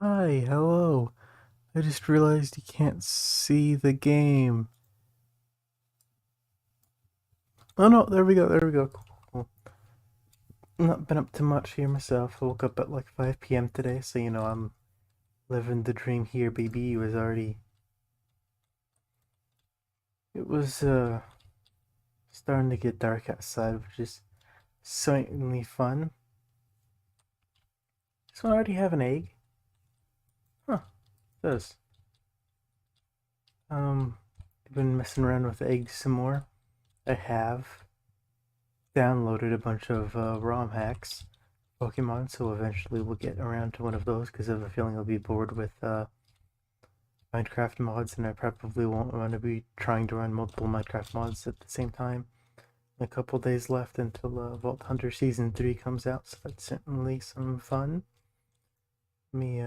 Hi, hello. I just realized you can't see the game. Oh no, there we go, there we go. Cool. Not been up to much here myself. I woke up at like 5 p.m. today, so I'm living the dream here, baby. It was starting to get dark outside, which is certainly fun. Does one already have an egg? Huh, it does. I've been messing around with eggs some more. I have downloaded a bunch of ROM hacks Pokemon, so eventually we'll get around to one of those because I have a feeling I'll be bored with Minecraft mods, and I probably won't want to be trying to run multiple Minecraft mods at the same time. A couple days left until Vault Hunter Season 3 comes out, so that's certainly some fun. Let me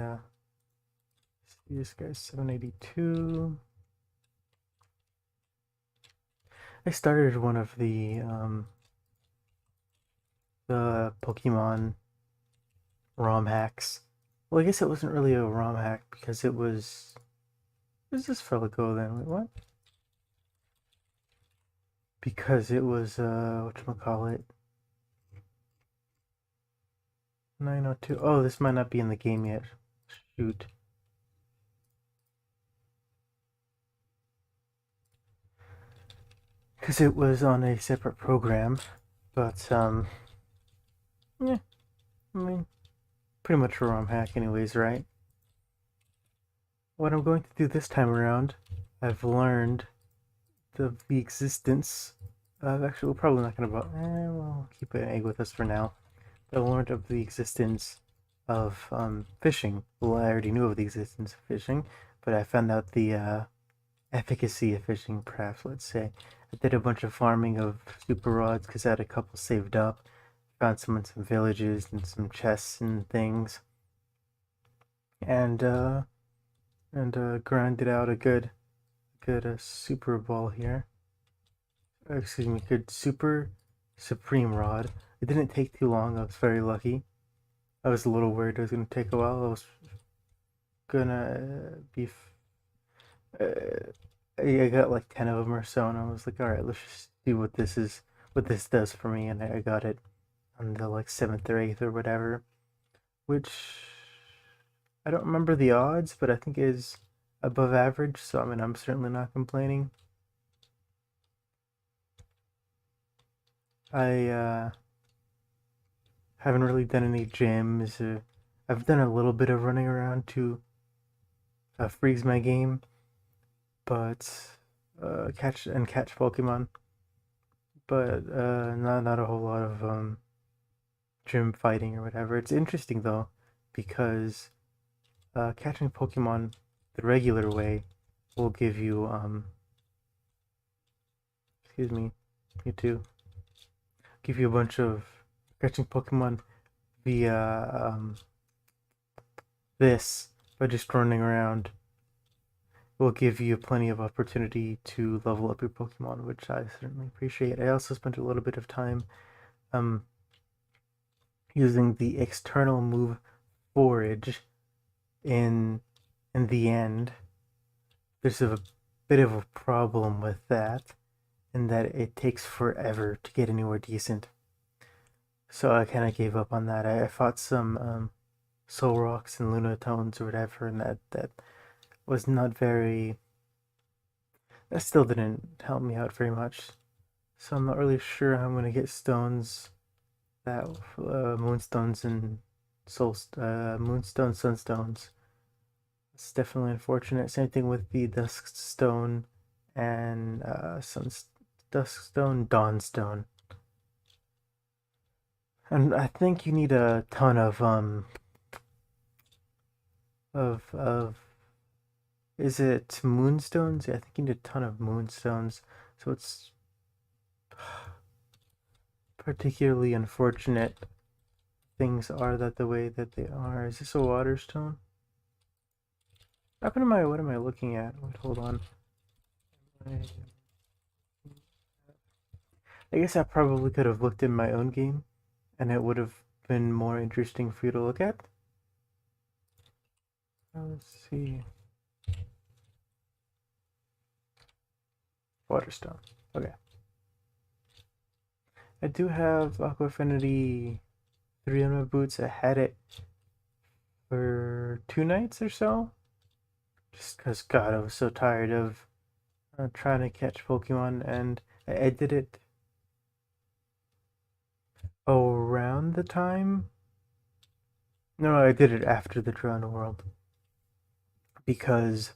see this guy's 782. I started one of the Pokemon ROM hacks. Well, I guess it wasn't really a ROM hack because it was. Where's this fella go then? Wait, what? Because it was whatchamacallit, 902. Oh, this might not be in the game yet. Shoot. Because it was on a separate program. But yeah, I mean, pretty much a ROM hack anyways, right? What I'm going to do this time around, I've learned the existence of, actually, we're probably not going to, we'll keep an egg with us for now. I learned of the existence of fishing. Well, I already knew of the existence of fishing, but I found out the efficacy of fishing, perhaps, let's say. I did a bunch of farming of super rods because I had a couple saved up. Found some in some villages and some chests and things. And grinded out a good super ball here. Excuse me, good super supreme rod. It didn't take too long. I was very lucky. I was a little worried it was gonna take a while. I was gonna be. I got like 10 of them or so, and I was like, all right, let's just see what this does for me. And I got it on the like seventh or eighth or whatever, which I don't remember the odds, but I think is above average. So I mean, I'm certainly not complaining. I haven't really done any gyms. I've done a little bit of running around to freeze my game, but catch Pokemon, but not a whole lot of gym fighting or whatever. It's interesting though, because catching Pokemon the regular way will give you excuse me, you too, give you a bunch of catching Pokemon via this by just running around will give you plenty of opportunity to level up your Pokemon, which I certainly appreciate. I also spent a little bit of time um using the external move forage in the end. There's a bit of a problem with that, in that it takes forever to get anywhere decent. So I kind of gave up on that. I fought some Soul Rocks and Lunatones or whatever, and that was not very. That still didn't help me out very much. So I'm not really sure how I'm gonna get stones, that moonstones and moonstone sunstones. It's definitely unfortunate. Same thing with the duskstone and duskstone, dawnstone. And I think you need a ton of is it moonstones? Yeah, I think you need a ton of moonstones. So it's particularly unfortunate things are that the way that they are. Is this a water stone? What am I looking at? Wait, hold on. I guess I probably could have looked in my own game and it would have been more interesting for you to look at. Let's see. Waterstone. Okay. I do have Aqua Affinity 3 on my boots. I had it for 2 nights or so. Just because, God, I was so tired of trying to catch Pokemon, and I did it around the time. No, I did it after the Drowned World because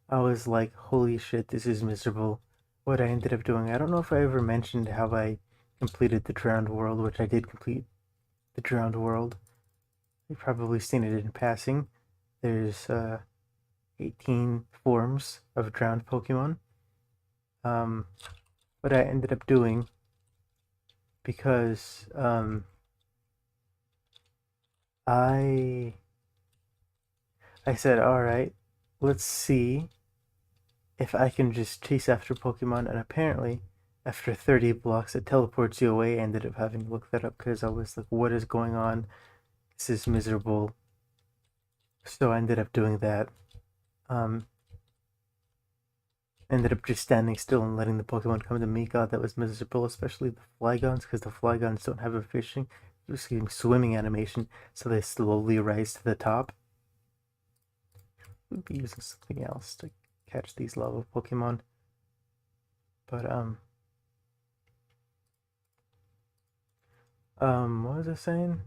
I was like, holy shit, this is miserable. What I ended up doing, I don't know if I ever mentioned how I completed the Drowned World, which I did complete the Drowned World. You've probably seen it in passing. There's 18 forms of drowned Pokemon. Um, what I ended up doing because I I said, all right, let's see if I can just chase after Pokemon, and apparently, after 30 blocks, it teleports you away. I ended up having to look that up because I was like, what is going on? This is miserable. So I ended up doing that. Um, ended up just standing still and letting the Pokemon come to me. God, that was miserable, especially the Flygons, because the Flygons don't have a swimming animation, so they slowly rise to the top. We'd be using something else to catch these level Pokemon. But what was I saying?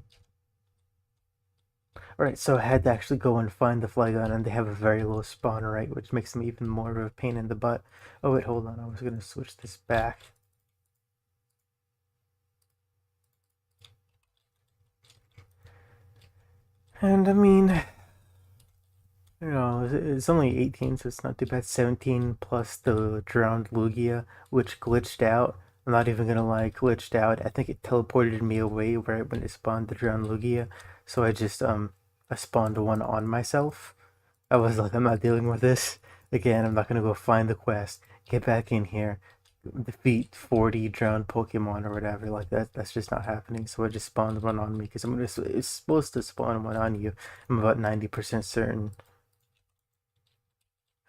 Alright, so I had to actually go and find the Flygon, and they have a very low spawn rate, which makes them even more of a pain in the butt. Oh wait, hold on, I was gonna switch this back. And I mean, it's only 18, so it's not too bad. 17 plus the drowned Lugia, which glitched out. I'm not even gonna lie, glitched out. I think it teleported me away right when it spawned the drowned Lugia. So I spawned one on myself. I was like, I'm not dealing with this. Again, I'm not gonna go find the quest, get back in here, defeat 40 drowned Pokemon or whatever. Like that's just not happening. So I just spawned one on me because it's supposed to spawn one on you. I'm about 90% certain.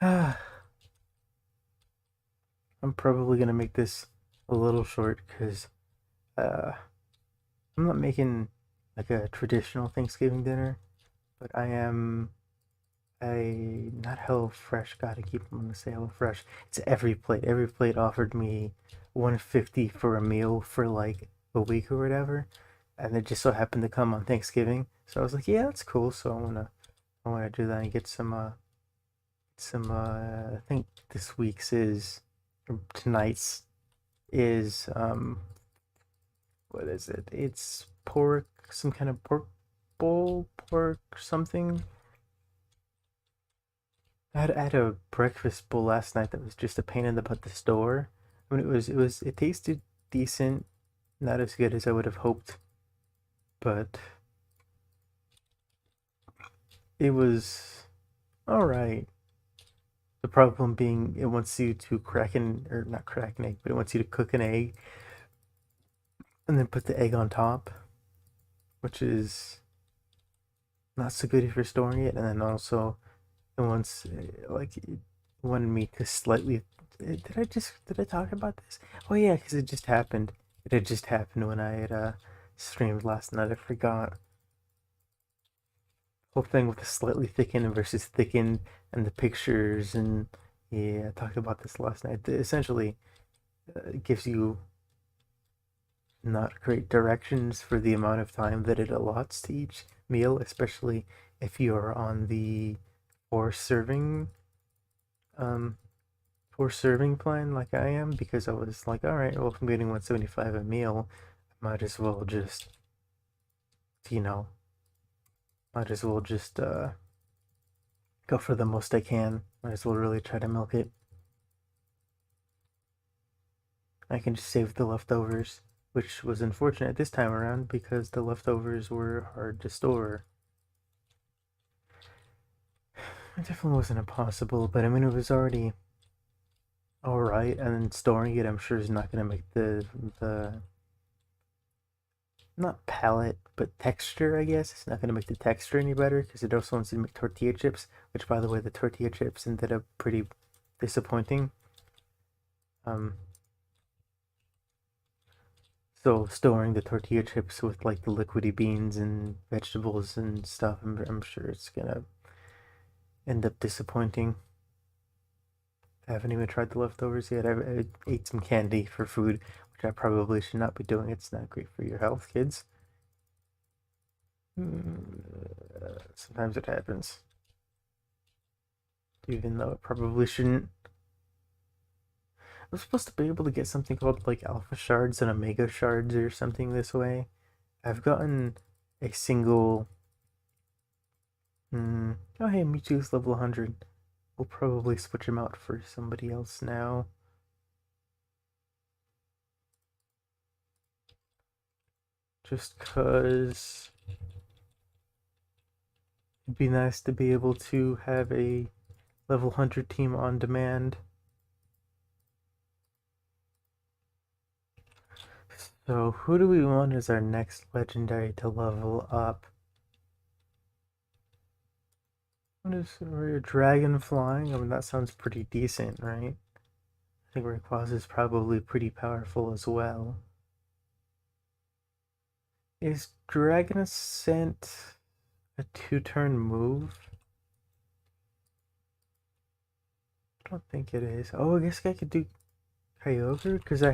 I'm probably gonna make this a little short because uh, I'm not making like a traditional Thanksgiving dinner, but I am a not Hello Fresh. Gotta keep them on the say Hello Fresh. It's every plate. Every plate offered me 150 for a meal for like a week or whatever, and it just so happened to come on Thanksgiving. So I was like, yeah, that's cool. So I wanna do that and get some. I think this week's is or tonight's is what is it? It's pork, some kind of pork bowl, pork something. I had a breakfast bowl last night that was just a pain in the butt to store. I mean, it tasted decent, not as good as I would have hoped, but it was all right. The problem being, it wants you to crack an or not crack an egg, but it wants you to cook an egg and then put the egg on top, which is not so good if you're storing it. And then also, it wants like it wanted me to slightly. Did I talk about this? Oh yeah, because it just happened. It had just happened when I had streamed last night. I forgot whole thing with the slightly thickened versus thickened and the pictures and yeah, I talked about this last night. Essentially, it gives you not great directions for the amount of time that it allots to each meal, especially if you're on the four serving um four serving plan like I am, because I was like, all right, well, if I'm getting 175 a meal, I you know, might as well just go for the most I can. Might as well really try to milk it. I can just save the leftovers, which was unfortunate this time around because the leftovers were hard to store. It definitely wasn't impossible, but I mean, it was already alright, and then storing it, I'm sure, is not going to make the not palette, but texture, I guess. It's not going to make the texture any better because it also wants to make tortilla chips, which, by the way, the tortilla chips ended up pretty disappointing. Um, so storing the tortilla chips with like the liquidy beans and vegetables and stuff, I'm sure it's gonna end up disappointing. I haven't even tried the leftovers yet. I ate some candy for food, which I probably should not be doing. It's not great for your health, kids. Sometimes it happens, even though it probably shouldn't. I'm supposed to be able to get something called like alpha shards and omega shards or something this way. I've gotten a single. Oh, hey, Mewtwo's level 100. We'll probably switch him out for somebody else now. Just because it'd be nice to be able to have a level 100 team on demand. So, who do we want as our next legendary to level up? What is dragon flying? I mean, that sounds pretty decent, right? I think Rayquaza is probably pretty powerful as well. Is Dragon Ascent a 2-turn move? I don't think it is. Oh, I guess I could do Kyogre because I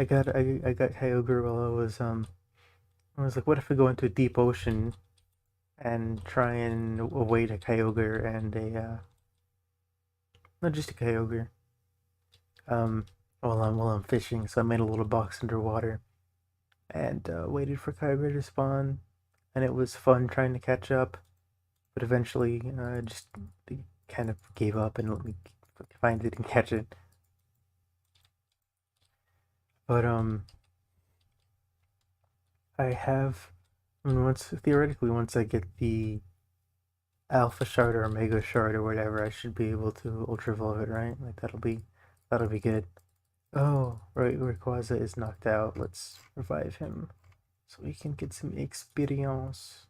got Kyogre while I was like, what if we go into a deep ocean and try and await a Kyogre and not just a Kyogre. Um, while I'm fishing, so I made a little box underwater and waited for Kyogre to spawn, and it was fun trying to catch up, but eventually just kind of gave up and let me find it and catch it. But I mean, once I get the Alpha Shard or Omega Shard or whatever, I should be able to Ultra Evolve it, right? Like that'll be good. Oh, right, Rayquaza is knocked out. Let's revive him so we can get some experience.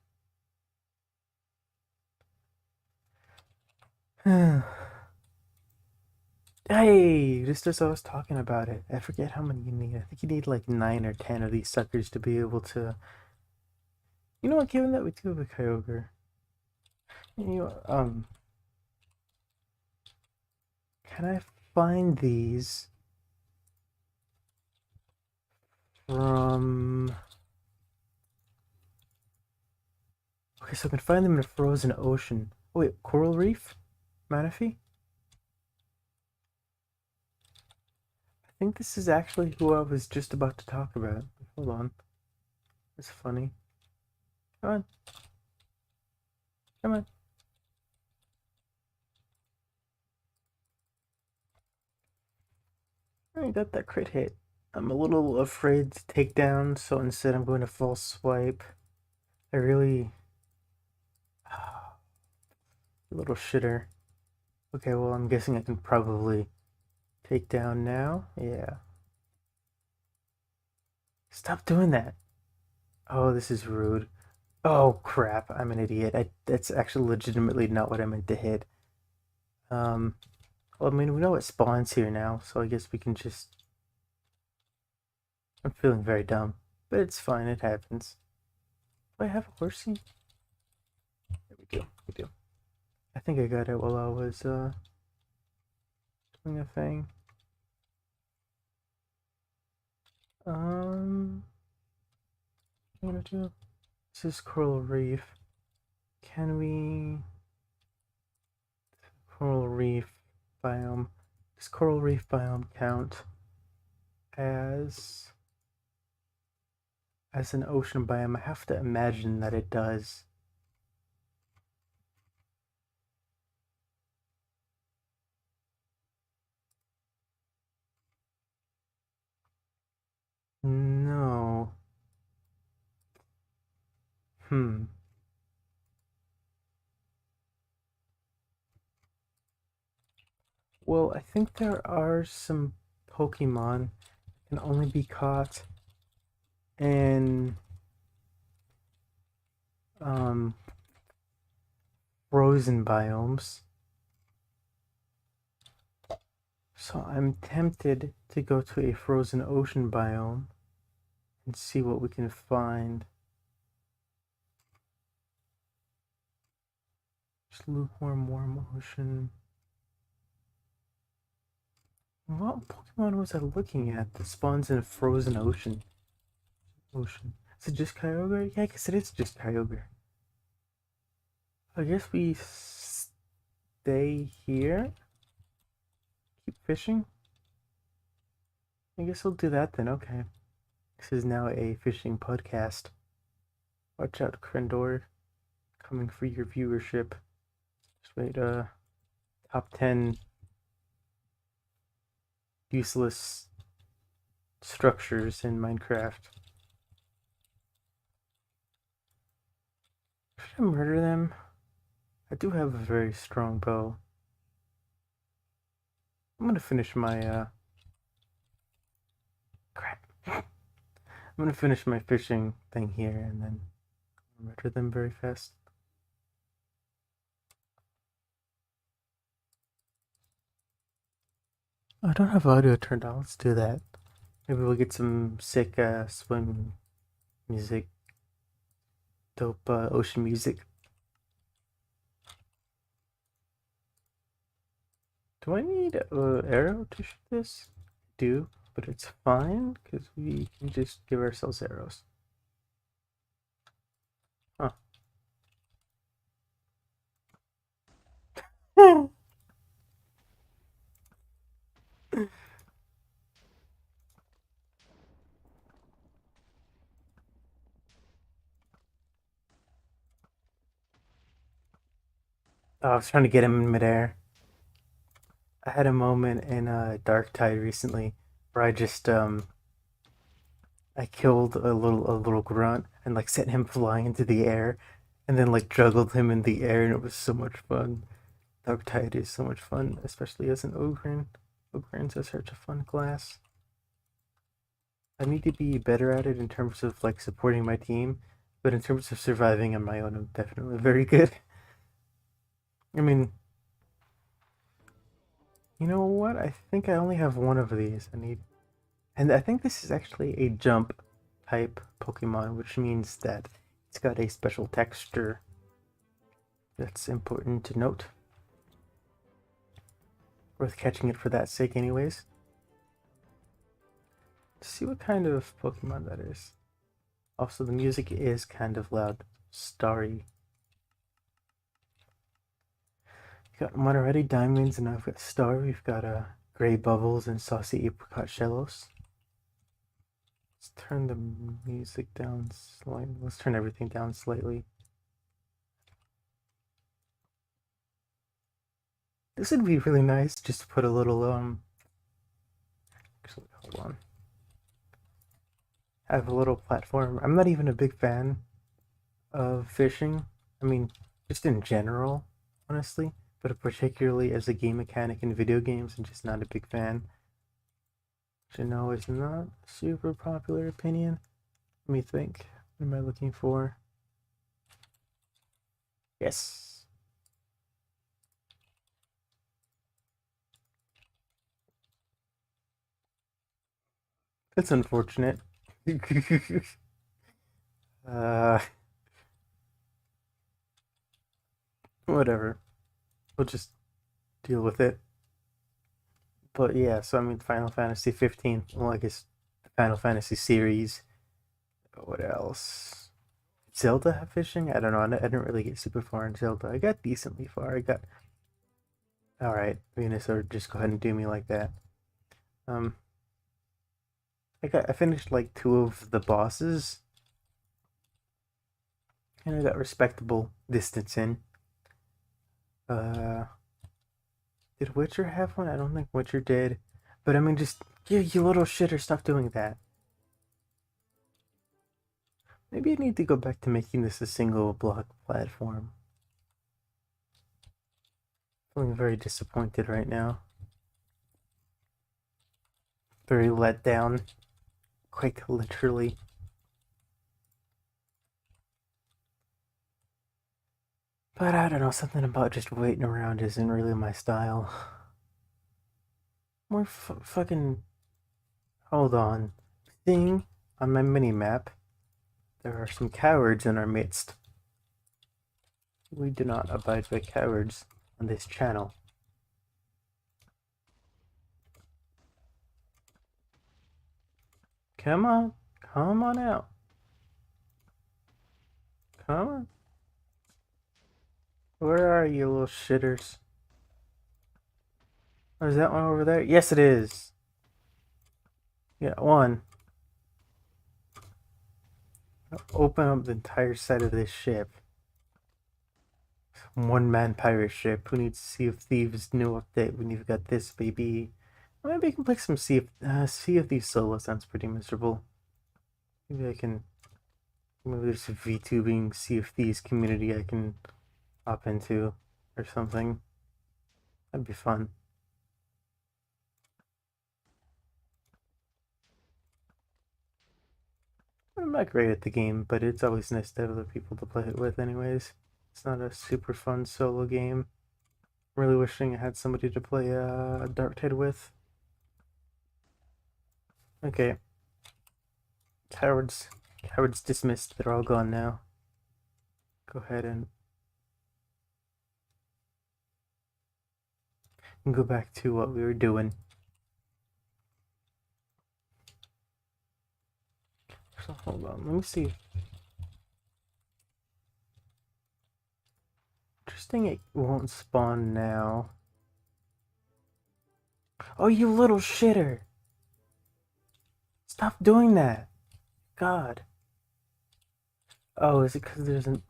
Hey, just as I was talking about it, I forget how many you need. I think you need like 9 or 10 of these suckers to be able to. You know what? Given that we do have a Kyogre, you know, can I find these from? Okay, so I can find them in a frozen ocean. Oh, wait, coral reef, Manaphy. I think this is actually who I was just about to talk about. Hold on, it's funny. Come on, come on. I got that crit hit. I'm a little afraid to take down, so instead I'm going to false swipe. I really. Little shitter. Okay, well, I'm guessing I can probably take down now. Yeah. Stop doing that. Oh, this is rude. Oh, crap. I'm an idiot. That's actually legitimately not what I meant to hit. Um, well, I mean, we know it spawns here now, so I guess we can just. I'm feeling very dumb, but it's fine. It happens. Do I have a horsey? There we go. We do. I think I got it while I was doing a thing. I'm gonna do. This is coral reef. Can we coral reef biome? Does coral reef biome count as an ocean biome? I have to imagine that it does. No. Hmm. Well, I think there are some Pokemon that can only be caught in um, frozen biomes. So I'm tempted to go to a frozen ocean biome and see what we can find. Just lukewarm, warm ocean. What Pokemon was I looking at that spawns in a frozen ocean? Is it just Kyogre? Yeah, I guess it is just Kyogre. I guess we stay here. Keep fishing. I guess we'll do that then. Okay. This is now a fishing podcast. Watch out, Krendor. Coming for your viewership. Just wait, top 10 useless structures in Minecraft. Should I murder them? I do have a very strong bow. I'm gonna finish my, crap. I'm gonna finish my fishing thing here and then murder them very fast. I don't have audio turned on. Let's do that. Maybe we'll get some sick swim music, dope ocean music. Do I need an arrow to shoot this? I do, but it's fine because we can just give ourselves arrows. Huh. Oh, I was trying to get him in midair. I had a moment in Dark Tide recently where I just I killed a little grunt and like sent him flying into the air, and then like juggled him in the air, and it was so much fun. Dark Tide is so much fun, especially as an Ogryn. Ogryn's are such a fun class. I need to be better at it in terms of like supporting my team, but in terms of surviving on my own, I'm definitely very good. I mean, you know what? I think I only have one of these. And I think this is actually a jump type Pokemon, which means that it's got a special texture that's important to note. Worth catching it for that sake, anyways. Let's see what kind of Pokemon that is. Also, the music is kind of loud, starry. Got Monterey Diamonds, and I've got Star. We've got Gray Bubbles and Saucy Apricot Shellos. Let's turn the music down slightly. Let's turn everything down slightly. This would be really nice just to put a little, actually, hold on. Have a little platform. I'm not even a big fan of fishing. I mean, just in general, honestly. But particularly as a game mechanic in video games, I'm just not a big fan. Which I know is not a super popular opinion. Let me think. What am I looking for? Yes. That's unfortunate. uh, whatever. We'll just deal with it. But yeah, so I mean, Final Fantasy 15. Well, I guess the Final Fantasy series. What else? Zelda have fishing? I don't know. I didn't really get super far in Zelda. I got decently far. I got. Alright, Venusaur, just go ahead and do me like that. Um, I finished like two of the bosses, and I got respectable distance in. Uh, did Witcher have one? I don't think Witcher did. But I mean, just you little shitter, stop doing that. Maybe I need to go back to making this a single block platform. Feeling very disappointed right now. Very let down. Quite literally. But I don't know, something about just waiting around isn't really my style. More fucking. Hold on. Thing on my mini map, there are some cowards in our midst. We do not abide by cowards on this channel. Come on. Come on out. Come on. Where are you, little shitters? Oh, is that one over there? Yes, it is. Yeah, one. Open up the entire side of this ship. One-man pirate ship. Who needs Sea of Thieves new update when you've got this, baby? Maybe I can play some Sea of Thieves solo. Sounds pretty miserable. Maybe I can. Maybe there's a VTubing Sea of Thieves community I can hop into or something. That'd be fun. I'm not great at the game, but it's always nice to have other people to play it with, anyways. It's not a super fun solo game. Really wishing I had somebody to play Dark Tide with. Okay. Cowards. Cowards dismissed. They're all gone now. Go ahead and go back to what we were doing. So hold on, let me see. Interesting, it won't spawn now. Oh, you little shitter! Stop doing that! God. Oh, is it because there's an...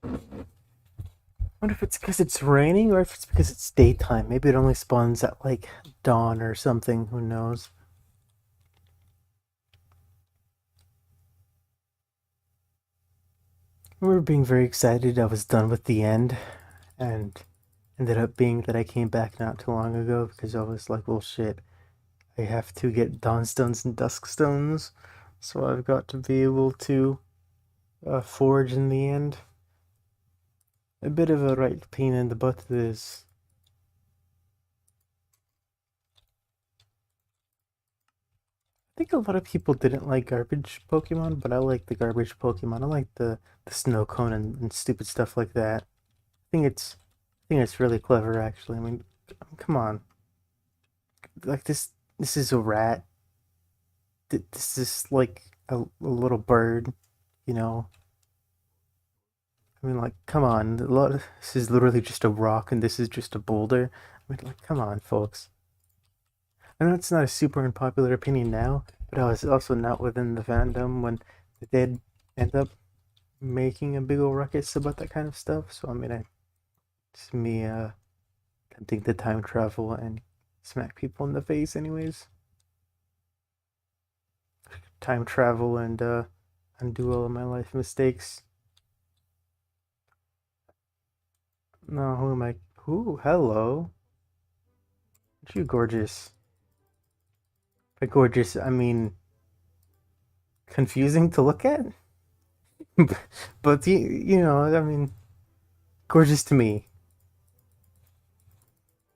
I wonder if it's because it's raining or if it's because it's daytime. Maybe it only spawns at like dawn or something. Who knows? I remember being very excited I was done with the end, and ended up being that I came back not too long ago because I was like, well, shit, I have to get Dawnstones and Duskstones, so I've got to be able to forge in the end. A bit of a right pain in the butt this. I think a lot of people didn't like garbage Pokemon, but I like the garbage Pokemon. I like the snow cone and stupid stuff like that. I think it's really clever actually. I mean, come on. Like this is a rat. This is like a little bird, you know. I mean, like, come on. This is literally just a rock, and this is just a boulder. I mean, like, come on, folks. I know it's not a super unpopular opinion now, but I was also not within the fandom when they did end up making a big old ruckus about that kind of stuff. So I mean, it's me attempting to time travel and smack people in the face, anyways. Time travel and undo all of my life mistakes. No, who am I? Who? Hello. Aren't you gorgeous? By gorgeous, I mean confusing to look at. But you know, I mean, gorgeous to me.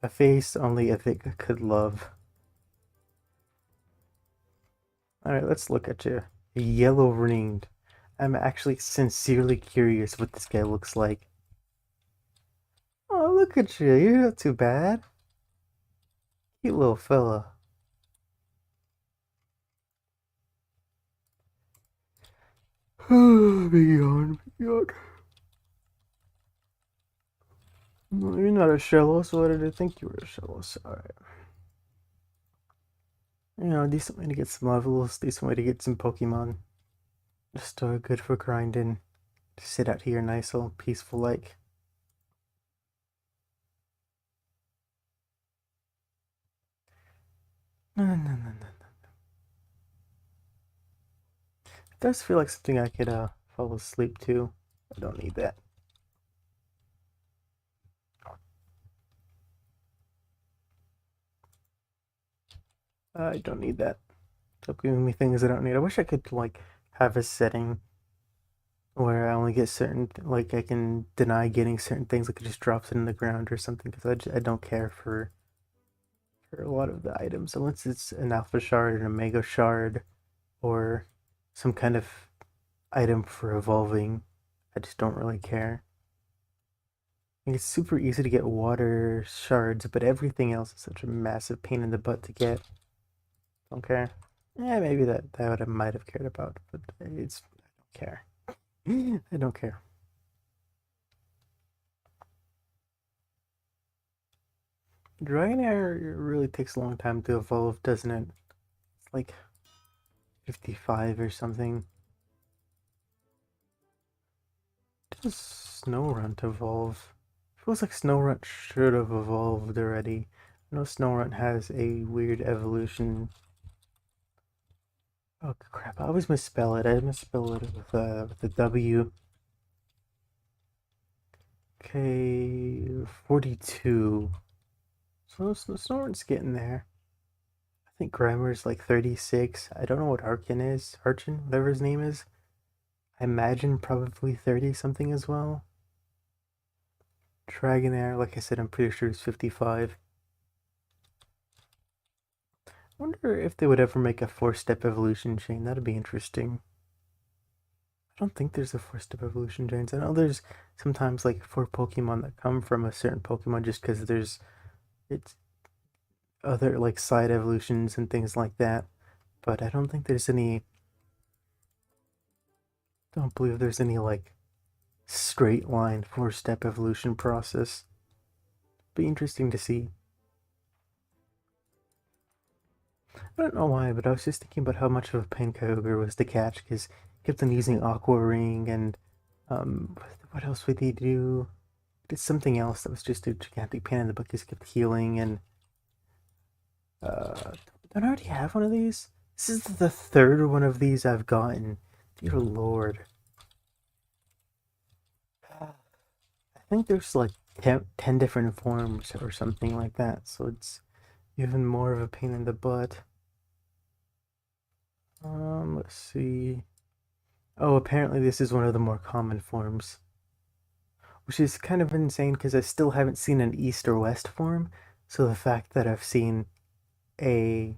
A face only a Vic could love. Alright, let's look at you. Yellow ringed. I'm actually sincerely curious what this guy looks like. Oh, look at you. You're not too bad. Cute little fella. Big yawn, big yawn. No, you're not a Shellos. What did I think you were a Shellos? Alright. You know, decent way to get some levels, decent way to get some Pokemon. Just good for grinding. To sit out here nice, all peaceful like. No, no, no, no, no. It does feel like something I could fall asleep to. I don't need that. I don't need that. Stop giving me things I don't need. I wish I could like have a setting where I only get certain, like I can deny getting certain things, like it just drops it in the ground or something. Because I don't care for a lot of the items unless it's an alpha shard, an omega shard, or some kind of item for evolving. I just don't really care. Like, it's super easy to get water shards, but everything else is such a massive pain in the butt to get. Don't care. Yeah, maybe that would I might have cared about, but it's I don't care. I don't care. Dragonair really takes a long time to evolve, doesn't it? It's like 55 or something. Does Snorunt evolve? Feels like Snorunt should have evolved already. I know Snorunt has a weird evolution. Oh crap! I always misspell it. I misspell it with a W. Okay, 42. So Snorunt's getting there. I think Grammar's like 36. I don't know what Arkin is. Archin, whatever his name is. I imagine probably 30 something as well. Dragonair, like I said, I'm pretty sure it's 55. I wonder if they would ever make a four-step evolution chain. That'd be interesting. I don't think there's a four-step evolution chain. I know there's sometimes like four Pokemon that come from a certain Pokemon just because there's it's other like side evolutions and things like that. But I don't think there's any. Don't believe there's any like straight line four-step evolution process. Be interesting to see. I don't know why, but I was just thinking about how much of a pain Kyogre was to catch because he kept on using Aqua Ring and what else would he do? Did something else that was just a gigantic pain in the butt. He kept healing and don't I already have one of these? This is the third one of these I've gotten. Dear Lord. I think there's like 10 different forms or something like that, so it's even more of a pain in the butt. Let's see. Oh, apparently this is one of the more common forms, which is kind of insane because I still haven't seen an East or West form. So the fact that I've seen a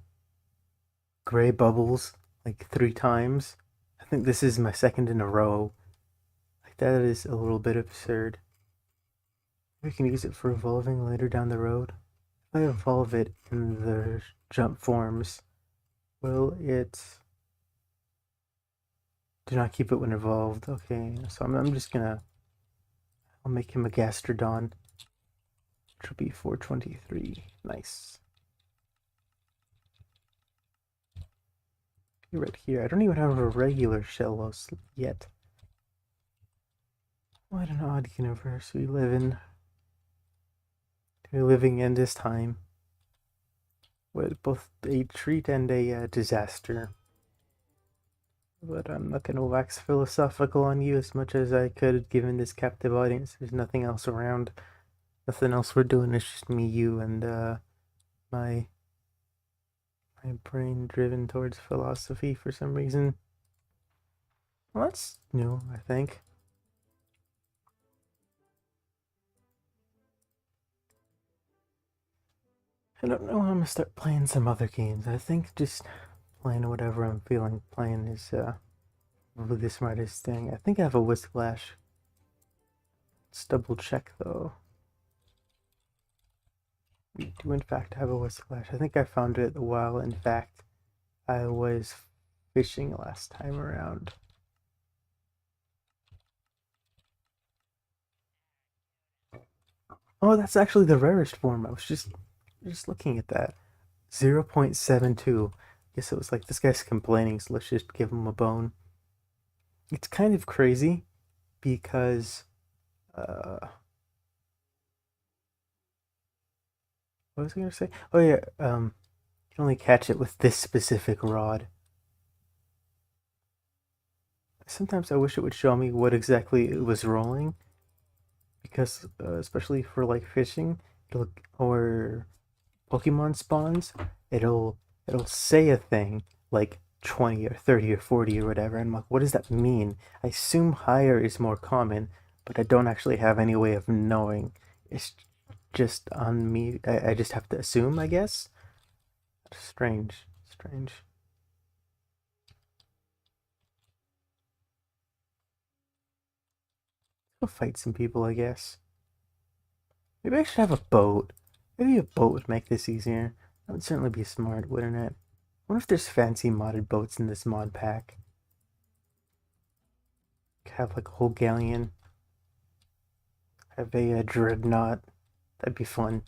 Gray Bubbles like 3 times, I think this is my second in a row. Like that is a little bit absurd. We can use it for evolving later down the road. If I evolve it in the jump forms, will it do not keep it when evolved? Okay, so I'm just gonna I'll make him a Gastrodon, which will be 423. Nice. Right here. I don't even have a regular Shellos yet. What an odd universe we live in. We're living in this time with both a treat and a disaster. But I'm not going to wax philosophical on you as much as I could given this captive audience. There's nothing else around. Nothing else we're doing. It's just me, you, and my my brain driven towards philosophy for some reason. Well, that's new, I think. I don't know. I'm gonna start playing some other games. I think just playing whatever I'm feeling playing is probably the smartest thing. I think I have a Whisplash. Let's double check though. We do in fact have a Whisplash. I think I found it while in fact I was fishing last time around. Oh, that's actually the rarest form. I was just looking at that. 0.72. Guess it was like this guy's complaining, so let's just give him a bone. It's kind of crazy because what was I gonna say? Oh yeah, you can only catch it with this specific rod. Sometimes I wish it would show me what exactly it was rolling, because especially for like fishing, or Pokemon spawns, it'll say a thing, like 20 or 30 or 40 or whatever. And I'm like, what does that mean? I assume higher is more common, but I don't actually have any way of knowing. It's just on me. I just have to assume, I guess. Strange. Strange. Go fight some people, I guess. Maybe I should have a boat. Maybe a boat would make this easier. That would certainly be smart, wouldn't it? I wonder if there's fancy modded boats in this mod pack. Have like a whole galleon. Have a dreadnought. That'd be fun.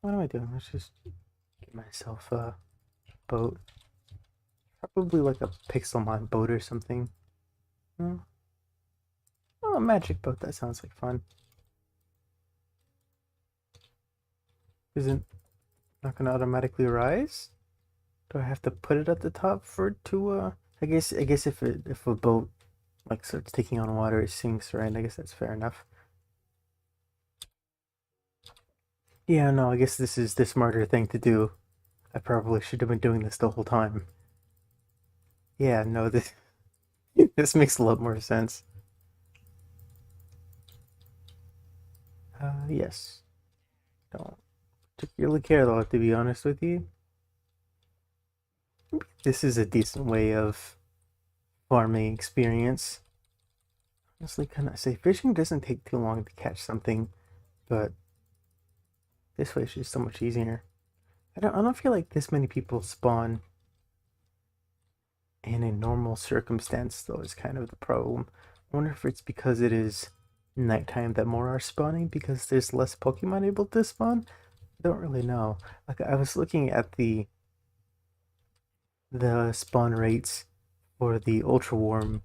What am I doing? Let's just get myself a boat. Probably like a Pixelmon boat or something. Hmm. Oh, a magic boat. That sounds like fun. Isn't not gonna automatically rise? Do I have to put it at the top for it to I guess if a boat like starts taking on water it sinks, right? I guess that's fair enough. Yeah, no, I guess this is the smarter thing to do. I probably should have been doing this the whole time. Yeah, no, this this makes a lot more sense. Yes. Don't particularly care though, to be honest with you. This is a decent way of farming experience. Honestly, can I say fishing doesn't take too long to catch something, but this way is just so much easier. I don't feel like this many people spawn in a normal circumstance though is kind of the problem. I wonder if it's because it is nighttime that more are spawning because there's less Pokemon able to spawn. I don't really know. Like I was looking at the spawn rates for the ultra warm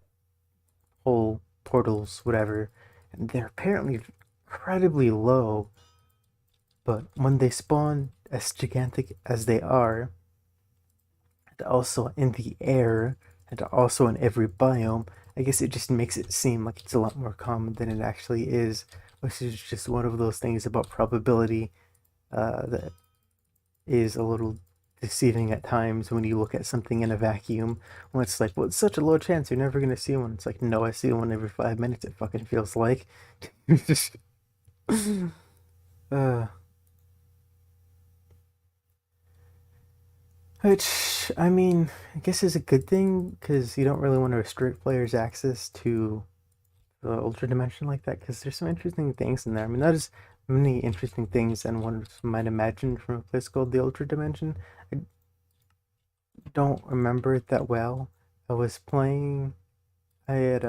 hole portals, whatever, and they're apparently incredibly low. But when they spawn as gigantic as they are, and also in the air, and also in every biome, I guess it just makes it seem like it's a lot more common than it actually is, which is just one of those things about probability that is a little deceiving at times when you look at something in a vacuum. When it's like, well, it's such a low chance you're never gonna see one. It's like, no, I see one every 5 minutes. It fucking feels like. uh, which I mean, I guess is a good thing because you don't really want to restrict players' access to the ultra dimension like that because there's some interesting things in there. I mean, not as many interesting things than one might imagine from a place called the ultra dimension. I don't remember it that well. I was playing. I had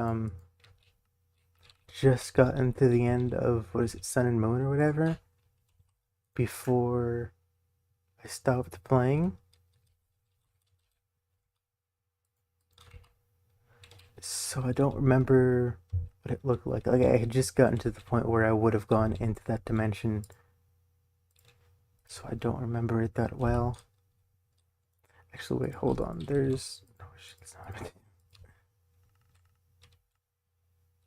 just gotten to the end of what is it, Sun and Moon or whatever, before I stopped playing. So I don't remember what it looked like. Like I had just gotten to the point where I would have gone into that dimension. So I don't remember it that well. Actually, wait, hold on. There's no shit, it's not.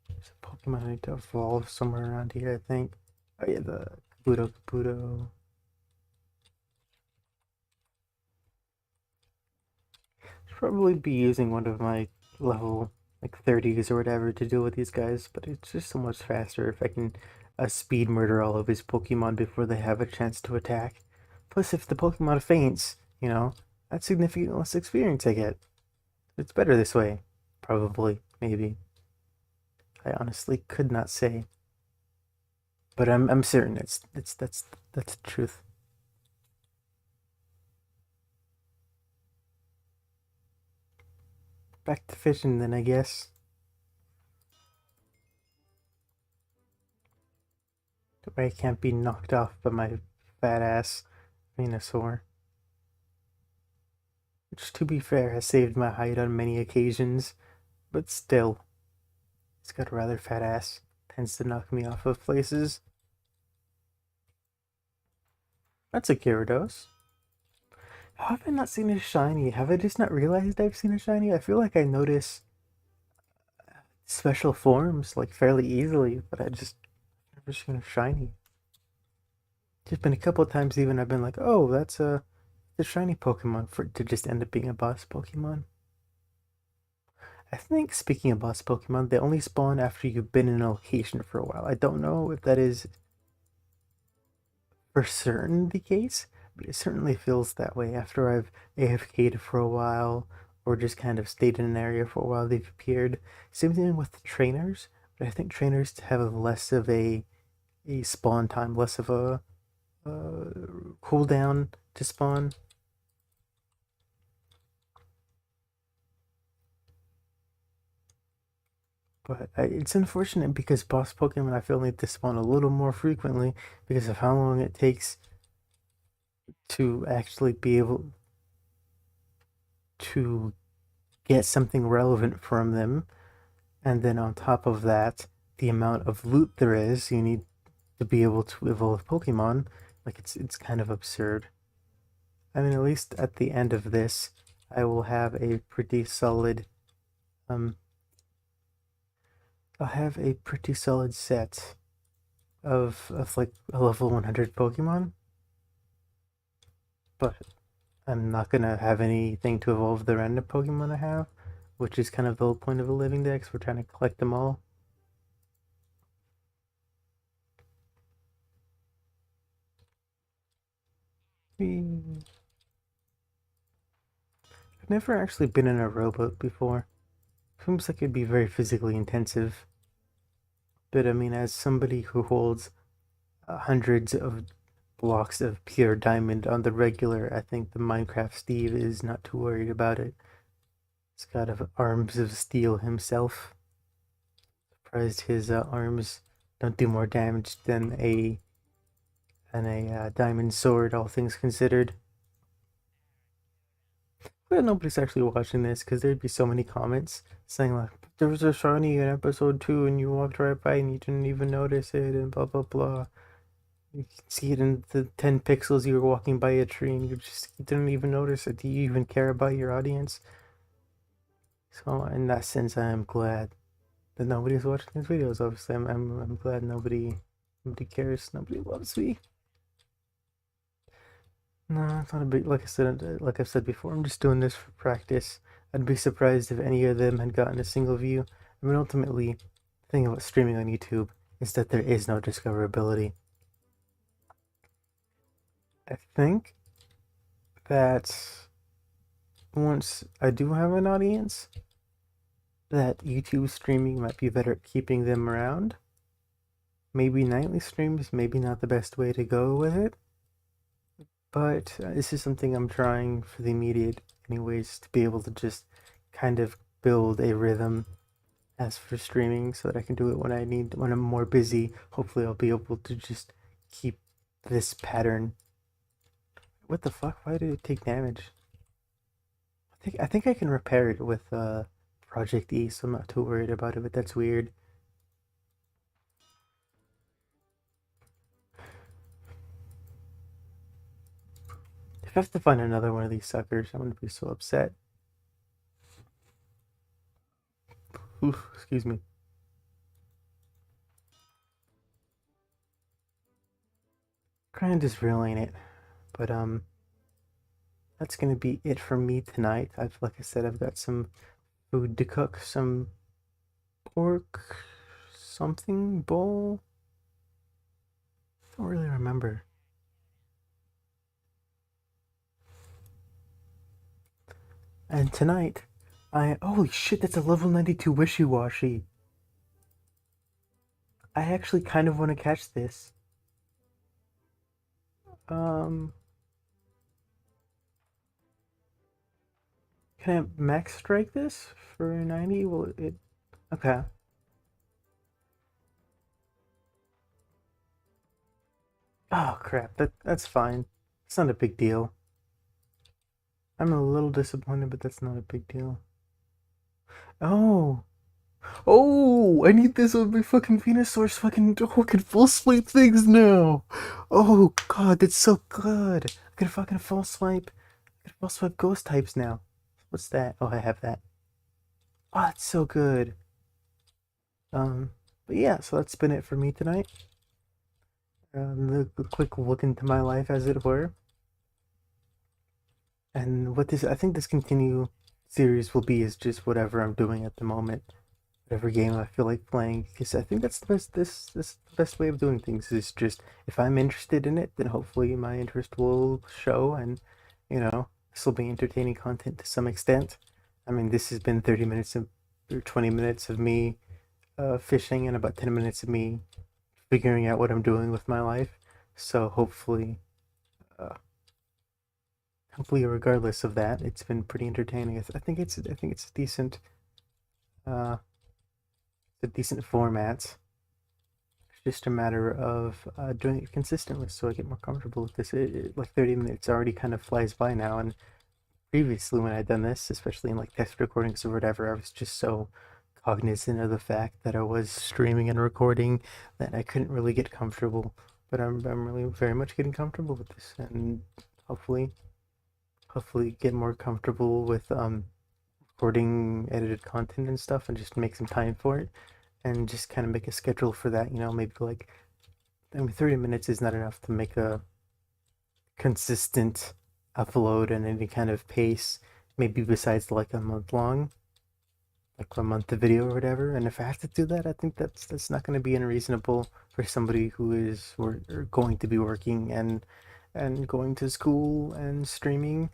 There's a Pokemon I need to evolve somewhere around here, I think. Oh yeah, the Kabuto. Should probably be using one of my level like 30s or whatever to deal with these guys, but it's just so much faster if I can speed murder all of his Pokemon before they have a chance to attack. Plus, if the Pokemon faints, that's significantly less experience I get. It's better this way. Probably, maybe. I honestly could not say, but I'm certain that's the truth. Back to fishing then, I guess. Where I can't be knocked off by my fat ass Venusaur. Which, to be fair, has saved my hide on many occasions, but still, it's got a rather fat ass. Tends to knock me off of places. That's a Gyarados. How have I not seen a shiny? Have I just not realized I've seen a shiny? I feel like I notice special forms like fairly easily, but I just never seen a shiny. There's been a couple of times even I've been like, oh, that's the shiny Pokemon for to just end up being a boss Pokemon. I think speaking of boss Pokemon, they only spawn after you've been in a location for a while. I don't know if that is for certain the case, but it certainly feels that way after I've AFK'd for a while or just kind of stayed in an area for a while. They've appeared. Same thing with the trainers, but I think trainers have less of a spawn time, less of a cooldown to spawn. But it's unfortunate because boss Pokemon I feel need to spawn a little more frequently because of how long it takes to actually be able to get something relevant from them. And then on top of that, the amount of loot there is, you need to be able to evolve Pokemon. Like it's kind of absurd. I mean, at least at the end of this, I will have a pretty solid um I'll have a pretty solid set of like a level 100 Pokemon, but I'm not gonna have anything to evolve the random Pokemon I have, which is kind of the whole point of a living dex. We're trying to collect them all. I've never actually been in a rowboat before. Seems like it'd be very physically intensive. But I mean, as somebody who holds hundreds of blocks of pure diamond on the regular, I think the Minecraft Steve is not too worried about it. He's got arms of steel himself. Surprised his arms don't do more damage than a diamond sword, all things considered. But nobody's actually watching this because there'd be so many comments saying like, "There was a shiny in episode 2, and you walked right by and you didn't even notice it," and blah blah blah. You can see it in the 10 pixels you were walking by a tree, and you didn't even notice it. Do you even care about your audience? So in that sense, I am glad that nobody's watching these videos. Obviously, I'm glad nobody cares. Nobody loves me. No, it's not a big. Like I've said before, I'm just doing this for practice. I'd be surprised if any of them had gotten a single view. I mean, ultimately, the thing about streaming on YouTube is that there is no discoverability. I think that once I do have an audience, that YouTube streaming might be better at keeping them around. Maybe nightly streams, maybe not the best way to go with it. But this is something I'm trying for the immediate, anyways, to be able to just kind of build a rhythm as for streaming so that I can do it when I'm more busy. Hopefully, I'll be able to just keep this pattern. What the fuck? Why did it take damage? I think I can repair it with Project E, so I'm not too worried about it, but that's weird. If I have to find another one of these suckers, I'm gonna be so upset. Oof, excuse me. Kind of just reeling it. But that's gonna be it for me tonight. Like I said, I've got some food to cook, some pork something bowl. I don't really remember. And tonight, holy shit, that's a level 92 wishy-washy. I actually kind of want to catch this. Um, can I max strike this for 90? Will it? Okay. Oh crap, that's fine. It's not a big deal. I'm a little disappointed, but that's not a big deal. Oh, oh! I need this on my fucking Venusaur so I can full swipe things now. Oh god, that's so good. I can fucking full swipe. I can full swipe ghost types now. What's that? Oh, I have that. Oh, it's so good. Um, but yeah, so that's been it for me tonight. a quick look into my life, as it were. And what this, I think this continue series will be is just whatever I'm doing at the moment, whatever game I feel like playing. Because I think that's the best. This the best way of doing things is just if I'm interested in it, then hopefully my interest will show, and this will be entertaining content to some extent. I mean, this has been 30 minutes of, or 20 minutes of me fishing, and about 10 minutes of me figuring out what I'm doing with my life. So uh, hopefully, regardless of that, it's been pretty entertaining. I think it's uh, a decent format. It's just a matter of doing it consistently, so I get more comfortable with this. Like 30 minutes already kind of flies by now, and previously when I'd done this, especially in like test recordings or whatever, I was just so cognizant of the fact that I was streaming and recording that I couldn't really get comfortable. But I'm really very much getting comfortable with this, and hopefully get more comfortable with recording edited content and stuff, and just make some time for it, and just kind of make a schedule for that. Maybe like, I mean, 30 minutes is not enough to make a consistent upload and any kind of pace. Maybe besides like a month long, like a month of video or whatever. And if I have to do that, I think that's not going to be unreasonable for somebody who is or going to be working and going to school and streaming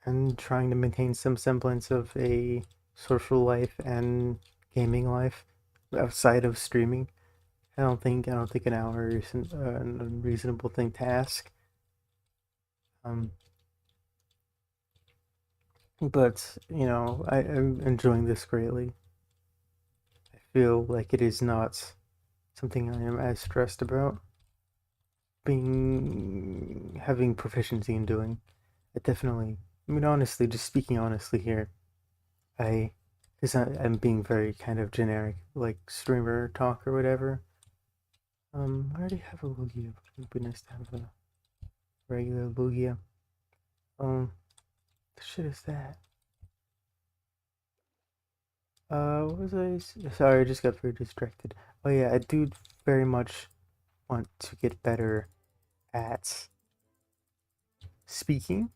and trying to maintain some semblance of a social life and gaming life outside of streaming. I don't think an hour is an unreasonable thing to ask. Um, but I am enjoying this greatly. I feel like it is not something I am as stressed about being having proficiency in doing. It definitely. I mean, honestly, just speaking honestly here, I because I'm being very kind of generic, like streamer talk or whatever. I already have a Lugia, but it would be nice to have a regular Lugia. The shit is that? What was Sorry, I just got very distracted. Oh yeah, I do very much want to get better at speaking.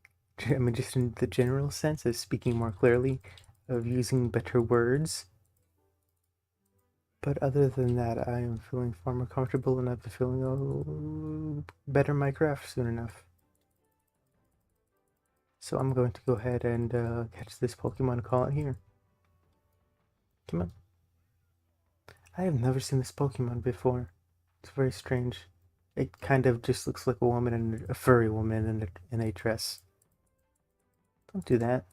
I mean, just in the general sense of speaking more clearly, of using better words. But other than that, I am feeling far more comfortable, and I'll be feeling better Minecraft soon enough. So I'm going to go ahead and catch this Pokemon, call it here. Come on. I have never seen this Pokemon before. It's very strange. It kind of just looks like a woman, and a furry woman in a dress. Don't do that.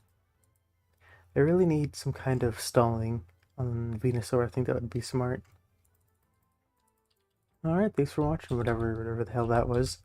I really need some kind of stalling on Venusaur. I think that would be smart. Alright, thanks for watching, whatever the hell that was.